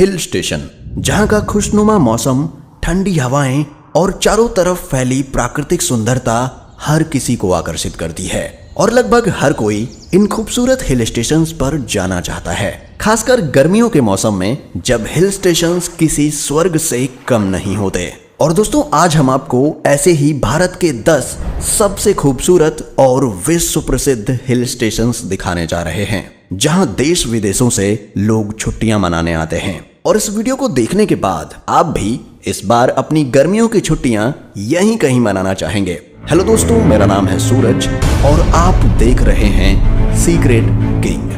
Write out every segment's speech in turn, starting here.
Hill station, जहां का खुशनुमा मौसम, ठंडी हवाएं और चारों तरफ फैली प्राकृतिक सुंदरता हर किसी को आकर्षित करती है और लगभग हर कोई इन खूबसूरत हिल स्टेशंस पर जाना चाहता है, खासकर गर्मियों के मौसम में जब हिल स्टेशंस किसी स्वर्ग से कम नहीं होते। और दोस्तों, आज हम आपको ऐसे ही भारत के 10 सबसे खूबसूरत और विश्व प्रसिद्ध हिल स्टेशंस दिखाने जा रहे हैं, जहां देश विदेशों से लोग छुट्टियां मनाने आते हैं। और इस वीडियो को देखने के बाद आप भी इस बार अपनी गर्मियों की छुट्टियां यहीं कहीं मनाना चाहेंगे। हेलो दोस्तों, मेरा नाम है सूरज और आप देख रहे हैं सीक्रेट किंग।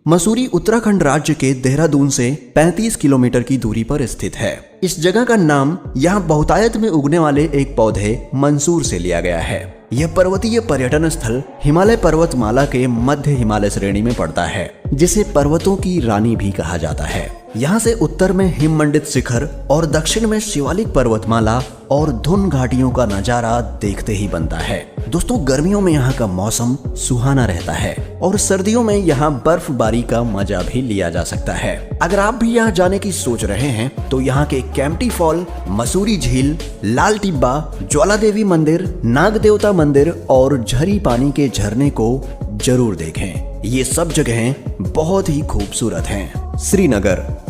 मसूरी उत्तराखंड राज्य के देहरादून से 35 किलोमीटर की दूरी पर स्थित है। इस जगह का नाम यहाँ बहुतायत में उगने वाले एक पौधे मंसूर से लिया गया है। यह पर्वतीय पर्यटन स्थल हिमालय पर्वतमाला के मध्य हिमालय श्रेणी में पड़ता है, जिसे पर्वतों की रानी भी कहा जाता है। यहाँ से उत्तर में हिममंडित शिखर और दक्षिण में शिवालिक पर्वतमाला और धुन घाटियों का नजारा देखते ही बनता है। दोस्तों, गर्मियों में यहाँ का मौसम सुहाना रहता है और सर्दियों में यहाँ बर्फबारी का मजा भी लिया जा सकता है। अगर आप भी यहाँ जाने की सोच रहे हैं तो यहाँ के कैंपटी फॉल, मसूरी झील, लाल टिब्बा, ज्वाला देवी मंदिर, नाग देवता मंदिर और झरी पानी के झरने को जरूर देखें। ये सब जगहें बहुत ही खूबसूरत हैं।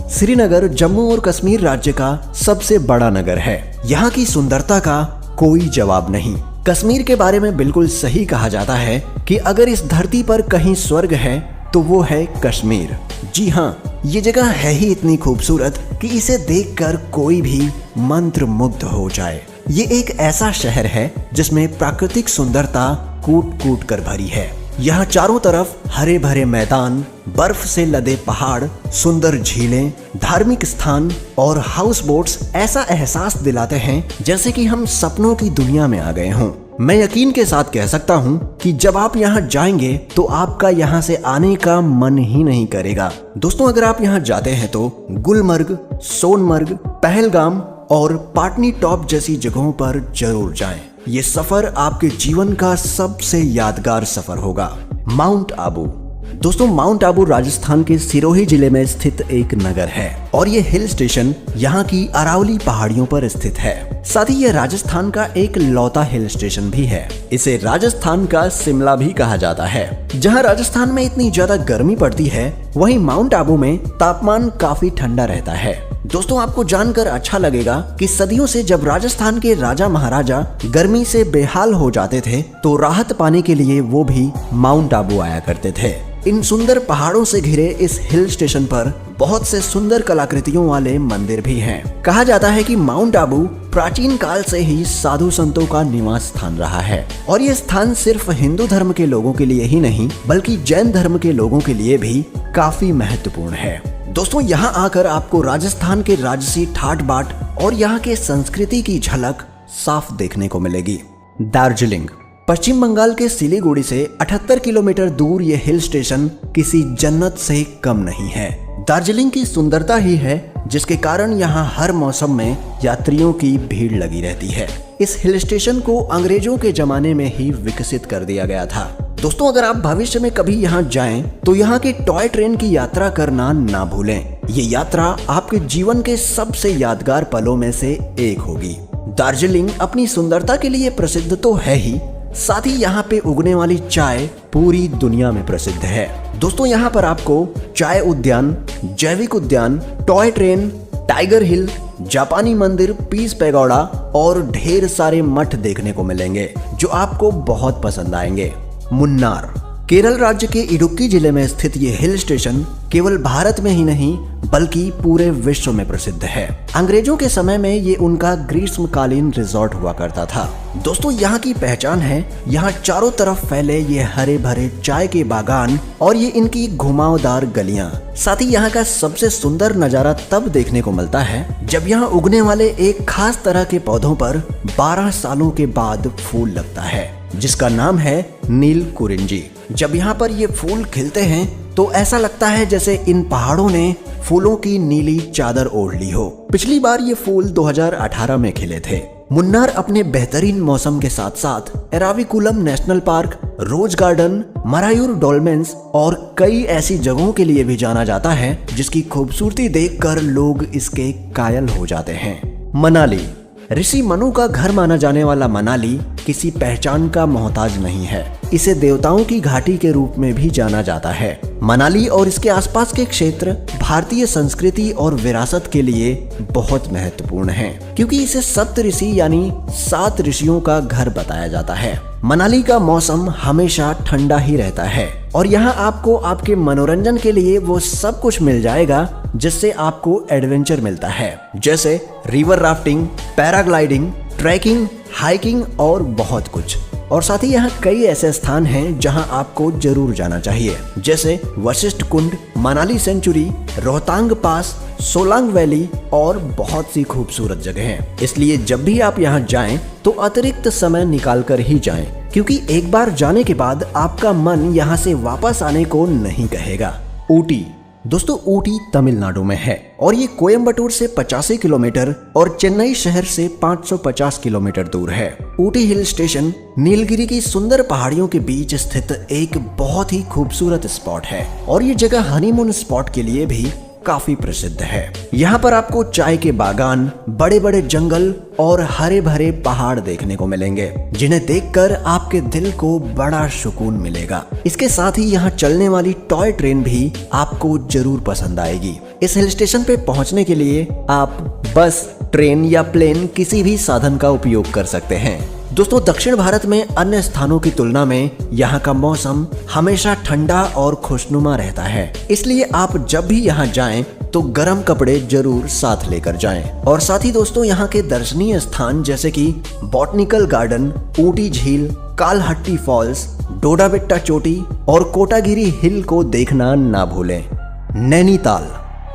श्रीनगर जम्मू और कश्मीर राज्य का सबसे बड़ा नगर है। यहाँ की सुंदरता का कोई जवाब नहीं। कश्मीर के बारे में बिल्कुल सही कहा जाता है कि अगर इस धरती पर कहीं स्वर्ग है तो वो है कश्मीर। जी हाँ, ये जगह है ही इतनी खूबसूरत कि इसे देखकर कोई भी मंत्र मुग्ध हो जाए। ये एक ऐसा शहर है जिसमें प्राकृतिक सुंदरता कूट कूट कर भरी है। यहाँ चारों तरफ हरे भरे मैदान, बर्फ से लदे पहाड़, सुंदर झीलें, धार्मिक स्थान और हाउस बोट्स ऐसा एहसास दिलाते हैं जैसे कि हम सपनों की दुनिया में आ गए हों। मैं यकीन के साथ कह सकता हूँ कि जब आप यहाँ जाएंगे तो आपका यहाँ से आने का मन ही नहीं करेगा। दोस्तों, अगर आप यहाँ जाते हैं तो गुलमर्ग, सोनमर्ग, पहलगाम और पाटनी टॉप जैसी जगहों पर जरूर जाएं। ये सफर आपके जीवन का सबसे यादगार सफर होगा। माउंट आबू। दोस्तों, माउंट आबू राजस्थान के सिरोही जिले में स्थित एक नगर है और ये हिल स्टेशन यहाँ की अरावली पहाड़ियों पर स्थित है। साथ ही ये राजस्थान का एक लौता हिल स्टेशन भी है। इसे राजस्थान का शिमला भी कहा जाता है। जहाँ राजस्थान में इतनी ज्यादा गर्मी पड़ती है, वहीं माउंट आबू में तापमान काफी ठंडा रहता है। दोस्तों, आपको जानकर अच्छा लगेगा कि सदियों से जब राजस्थान के राजा महाराजा गर्मी से बेहाल हो जाते थे तो राहत पाने के लिए वो भी माउंट आबू आया करते थे। इन सुंदर पहाड़ों से घिरे इस हिल स्टेशन पर बहुत से सुंदर कलाकृतियों वाले मंदिर भी हैं। कहा जाता है कि माउंट आबू प्राचीन काल से ही साधु संतों का निवास स्थान रहा है और ये स्थान सिर्फ हिंदू धर्म के लोगों के लिए ही नहीं बल्कि जैन धर्म के लोगों के लिए भी काफी महत्वपूर्ण है। दोस्तों, यहाँ आकर आपको राजस्थान के राजसी ठाट बाट और यहाँ के संस्कृति की झलक साफ देखने को मिलेगी। दार्जिलिंग। पश्चिम बंगाल के सिलीगुड़ी से 78 किलोमीटर दूर ये हिल स्टेशन किसी जन्नत से कम नहीं है। दार्जिलिंग की सुंदरता ही है जिसके कारण यहाँ हर मौसम में यात्रियों की भीड़ लगी रहती है। इस हिल स्टेशन को अंग्रेजों के जमाने में ही विकसित कर दिया गया था। दोस्तों, अगर आप भविष्य में कभी यहाँ जाएं तो यहाँ की टॉय ट्रेन की यात्रा करना ना भूलें। ये यात्रा आपके जीवन के सबसे यादगार पलों में से एक होगी। दार्जिलिंग अपनी सुंदरता के लिए प्रसिद्ध तो है ही, साथ ही यहाँ पे उगने वाली चाय पूरी दुनिया में प्रसिद्ध है। दोस्तों, यहाँ पर आपको चाय उद्यान, जैविक उद्यान, टॉय ट्रेन, टाइगर हिल, जापानी मंदिर, पीस पैगोडा और ढेर सारे मठ देखने को मिलेंगे जो आपको बहुत पसंद आएंगे। मुन्नार। केरल राज्य के इडुक्की जिले में स्थित ये हिल स्टेशन केवल भारत में ही नहीं बल्कि पूरे विश्व में प्रसिद्ध है। अंग्रेजों के समय में ये उनका ग्रीष्मकालीन रिजॉर्ट हुआ करता था। दोस्तों, यहाँ की पहचान है यहाँ चारों तरफ फैले ये हरे भरे चाय के बागान और ये इनकी घुमावदार गलियां। साथ ही यहाँ का सबसे सुंदर नजारा तब देखने को मिलता है जब यहाँ उगने वाले एक खास तरह के पौधों पर 12 सालों के बाद फूल लगता है, जिसका नाम है नील कुरिंजी। जब यहाँ पर ये फूल खिलते हैं तो ऐसा लगता है जैसे इन पहाड़ों ने फूलों की नीली चादर ओढ़ ली हो। पिछली बार ये फूल 2018 में खिले थे। मुन्नार अपने बेहतरीन मौसम के साथ साथ Eravikulam national park, rose garden, Marayoor dolmens और कई ऐसी जगहों के लिए भी जाना जाता है जिसकी खूबसूरती देखकर लोग इसके कायल हो जाते हैं। मनाली। ऋषि मनु का घर माना जाने वाला मनाली किसी पहचान का मोहताज नहीं है। इसे देवताओं की घाटी के रूप में भी जाना जाता है। मनाली और इसके आसपास के क्षेत्र भारतीय संस्कृति और विरासत के लिए बहुत महत्वपूर्ण है, क्योंकि इसे सप्त ऋषि यानी 7 ऋषियों का घर बताया जाता है। मनाली का मौसम हमेशा ठंडा ही रहता है और यहाँ आपको आपके मनोरंजन के लिए वो सब कुछ मिल जाएगा जिससे आपको एडवेंचर मिलता है, जैसे river rafting, paragliding, trekking, hiking और बहुत कुछ। और साथ ही यहाँ कई ऐसे स्थान हैं जहाँ आपको जरूर जाना चाहिए, जैसे वशिष्ठ कुंड, मनाली सेंचुरी, रोहतांग पास, सोलांग वैली और बहुत सी खूबसूरत जगह हैं। इसलिए जब भी आप यहाँ जाएं तो अतिरिक्त समय निकाल कर ही जाएं, क्योंकि एक बार जाने के बाद आपका मन यहाँ से वापस आने को नहीं कहेगा। ऊटी। दोस्तों, ऊटी तमिलनाडु में है और ये कोयम्बटूर से 85 किलोमीटर और चेन्नई शहर से 550 किलोमीटर दूर है। ऊटी हिल स्टेशन नीलगिरी की सुंदर पहाड़ियों के बीच स्थित एक बहुत ही खूबसूरत स्पॉट है और ये जगह हनीमून स्पॉट के लिए भी काफी प्रसिद्ध है। यहाँ पर आपको चाय के बागान, बड़े बड़े जंगल और हरे भरे पहाड़ देखने को मिलेंगे, जिन्हें देखकर आपके दिल को बड़ा सुकून मिलेगा। इसके साथ ही यहाँ चलने वाली टॉय ट्रेन भी आपको जरूर पसंद आएगी। इस हिल स्टेशन पे पहुँचने के लिए आप बस, ट्रेन या प्लेन किसी भी साधन का उपयोग कर सकते हैं। दोस्तों, दक्षिण भारत में अन्य स्थानों की तुलना में यहाँ का मौसम हमेशा ठंडा और खुशनुमा रहता है, इसलिए आप जब भी यहाँ जाएं तो गर्म कपड़े जरूर साथ लेकर जाएं। और साथ ही दोस्तों, यहाँ के दर्शनीय स्थान जैसे कि बॉटनिकल गार्डन, ऊटी झील, कालहट्टी फॉल्स, डोडाबेट्टा चोटी और कोटागिरी हिल को देखना ना भूलें। नैनीताल।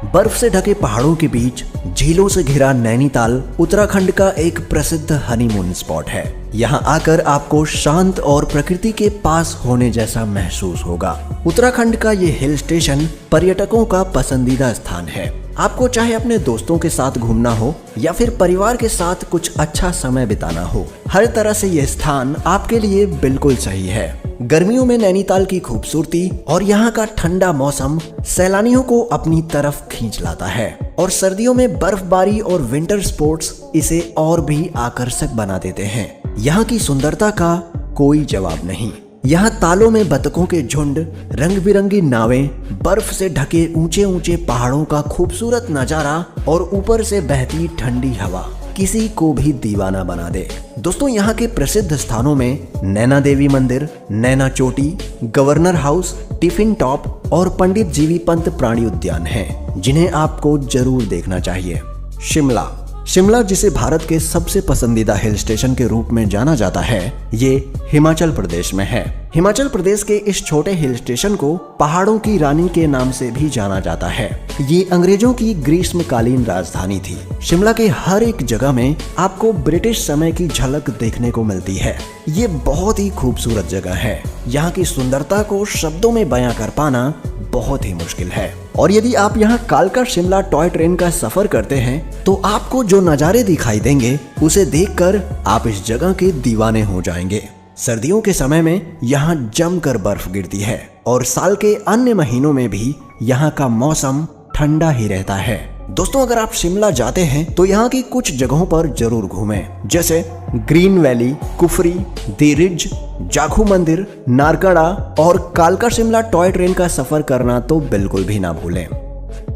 बर्फ से ढके पहाड़ों के बीच झीलों से घिरा नैनीताल उत्तराखंड का एक प्रसिद्ध हनीमून स्पॉट है। यहाँ आकर आपको शांत और प्रकृति के पास होने जैसा महसूस होगा। उत्तराखंड का ये हिल स्टेशन पर्यटकों का पसंदीदा स्थान है। आपको चाहे अपने दोस्तों के साथ घूमना हो या फिर परिवार के साथ कुछ अच्छा समय बिताना हो, हर तरह से यह स्थान आपके लिए बिल्कुल सही है। गर्मियों में नैनीताल की खूबसूरती और यहाँ का ठंडा मौसम सैलानियों को अपनी तरफ खींच लाता है और सर्दियों में बर्फबारी और विंटर स्पोर्ट्स इसे और भी आकर्षक बना देते हैं। यहाँ की सुंदरता का कोई जवाब नहीं। यहाँ तालों में बतखों के झुंड, रंग बिरंगी नावें, बर्फ से ढके ऊंचे ऊंचे पहाड़ों का खूबसूरत नजारा और ऊपर से बहती ठंडी हवा किसी को भी दीवाना बना दे। दोस्तों, यहाँ के प्रसिद्ध स्थानों में नैना देवी मंदिर, नैना चोटी, गवर्नर हाउस, टिफिन टॉप और पंडित जीवी पंत प्राणी उद्यान हैं, जिन्हें आपको जरूर देखना चाहिए। शिमला। शिमला, जिसे भारत के सबसे पसंदीदा हिल स्टेशन के रूप में जाना जाता है, ये हिमाचल प्रदेश में है। हिमाचल प्रदेश के इस छोटे हिल स्टेशन को पहाड़ों की रानी के नाम से भी जाना जाता है। ये अंग्रेजों की ग्रीष्मकालीन राजधानी थी। शिमला के हर एक जगह में आपको ब्रिटिश समय की झलक देखने को मिलती है। ये बहुत ही खूबसूरत जगह है। यहाँ की सुंदरता को शब्दों में बयां कर पाना बहुत ही मुश्किल है। और यदि आप यहाँ कालका शिमला टॉय ट्रेन का सफर करते हैं तो आपको जो नज़ारे दिखाई देंगे उसे देखकर आप इस जगह के दीवाने हो जाएंगे। सर्दियों के समय में यहाँ जमकर बर्फ गिरती है और साल के अन्य महीनों में भी यहाँ का मौसम ठंडा ही रहता है। दोस्तों, अगर आप शिमला जाते हैं तो यहाँ की कुछ जगहों पर जरूर घूमें, जैसे ग्रीन वैली, कुफरी, दी रिज, जाखू मंदिर, नारकड़ा और कालका शिमला टॉय ट्रेन का सफर करना तो बिल्कुल भी ना भूलें।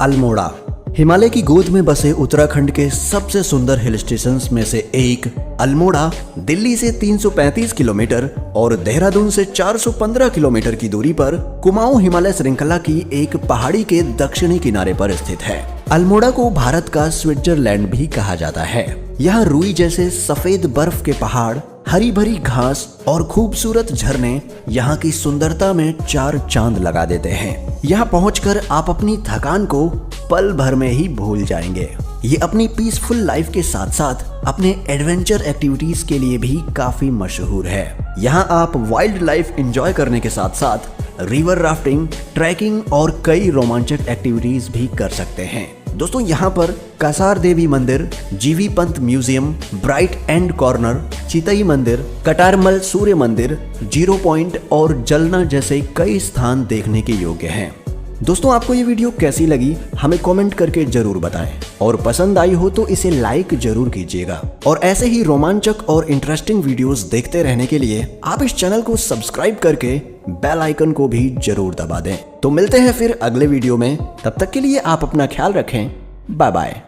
अल्मोड़ा। हिमालय की गोद में बसे उत्तराखंड के सबसे सुंदर हिल स्टेशंस में से एक अल्मोड़ा दिल्ली से 335 किलोमीटर और देहरादून से 415 किलोमीटर की दूरी पर कुमाऊं हिमालय श्रृंखला की एक पहाड़ी के दक्षिणी किनारे पर स्थित है। अल्मोड़ा को भारत का स्विट्जरलैंड भी कहा जाता है। यहाँ रुई जैसे सफेद बर्फ के पहाड़, हरी भरी घास और खूबसूरत झरने यहाँ की सुंदरता में 4 चांद लगा देते हैं। यहाँ पहुंचकर आप अपनी थकान को पल भर में ही भूल जाएंगे। ये अपनी पीसफुल लाइफ के साथ साथ अपने एडवेंचर एक्टिविटीज के लिए भी काफी मशहूर है। यहाँ आप वाइल्ड लाइफ एंजॉय करने के साथ साथ रिवर राफ्टिंग, ट्रैकिंग और कई रोमांचक एक्टिविटीज भी कर सकते हैं। दोस्तों यहाँ पर कासार देवी मंदिर, G V Pant museum, bright end corner, Chitai मंदिर, कटारमल सूर्य मंदिर, जीरो पॉइंट और जलना जैसे कई स्थान देखने के योग्य हैं। दोस्तों आपको ये वीडियो कैसी लगी हमें कमेंट करके जरूर बताएं और पसंद आई हो तो इसे लाइक जरूर कीजिएगा। और ऐसे ही रोमांचक और इंटरेस्टिंग वीडियोस देखते रहने के लिए आप इस चैनल को सब्सक्राइब करके बेल आइकन को भी जरूर दबा दें। तो मिलते हैं फिर अगले वीडियो में, तब तक के लिए आप अपना ख्याल रखें। Bye bye.